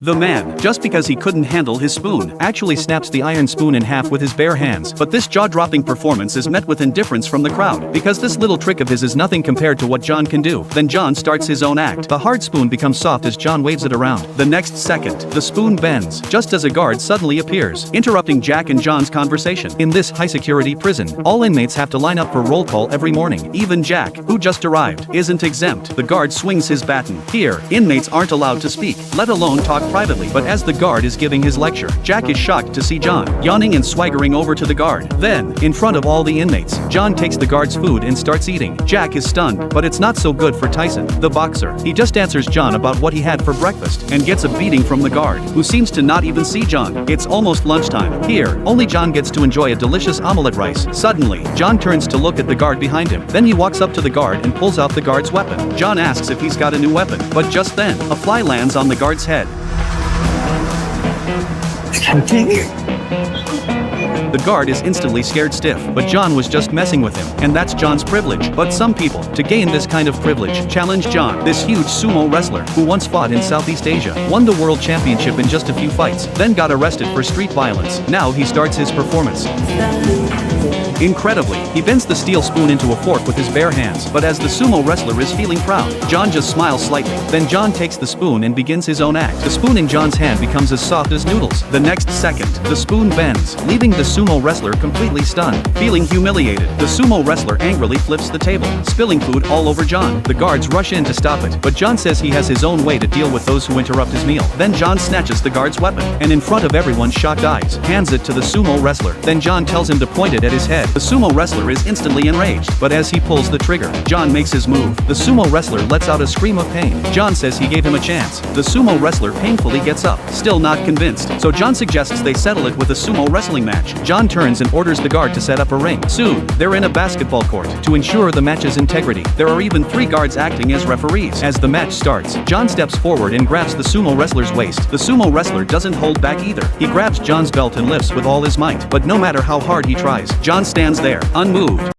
The man, just because he couldn't handle his spoon, actually snaps the iron spoon in half with his bare hands. But this jaw-dropping performance is met with indifference from the crowd, because this little trick of his is nothing compared to what John can do. Then John starts his own act. The hard spoon becomes soft as John waves it around. The next second, the spoon bends, just as a guard suddenly appears, interrupting Jack and John's conversation. In this high-security prison, all inmates have to line up for roll call every morning. Even Jack, who just arrived, isn't exempt. The guard swings his baton. Here, inmates aren't allowed to speak, let alone talk privately. But as the guard is giving his lecture, Jack is shocked to see John, yawning and swaggering over to the guard. Then, in front of all the inmates, John takes the guard's food and starts eating. Jack is stunned, but it's not so good for Tyson, the boxer. He just answers John about what he had for breakfast, and gets a beating from the guard, who seems to not even see John. It's almost lunchtime. Here, only John gets to enjoy a delicious omelette rice. Suddenly, John turns to look at the guard behind him. Then he walks up to the guard and pulls out the guard's weapon. John asks if he's got a new weapon, but just then, a fly lands on the guard's head. The guard is instantly scared stiff, but John was just messing with him, and that's John's privilege. But some people, to gain this kind of privilege, challenge John, this huge sumo wrestler, who once fought in Southeast Asia, won the world championship in just a few fights, then got arrested for street violence. Now he starts his performance. Incredibly, he bends the steel spoon into a fork with his bare hands, but as the sumo wrestler is feeling proud, John just smiles slightly. Then John takes the spoon and begins his own act. The spoon in John's hand becomes as soft as noodles. The next second, the spoon bends, leaving the sumo wrestler completely stunned. Feeling humiliated, the sumo wrestler angrily flips the table, spilling food all over John. The guards rush in to stop it, but John says he has his own way to deal with those who interrupt his meal. Then John snatches the guard's weapon, and in front of everyone's shocked eyes, hands it to the sumo wrestler. Then John tells him to point it at his head. The sumo wrestler is instantly enraged, but as he pulls the trigger, John makes his move. The sumo wrestler lets out a scream of pain. John says he gave him a chance. The sumo wrestler painfully gets up, still not convinced, so John suggests they settle it with a sumo wrestling match. John turns and orders the guard to set up a ring. Soon, they're in a basketball court. To ensure the match's integrity, there are even 3 guards acting as referees. As the match starts, John steps forward and grabs the sumo wrestler's waist. The sumo wrestler doesn't hold back either. He grabs John's belt and lifts with all his might, but no matter how hard he tries, John stands there, unmoved.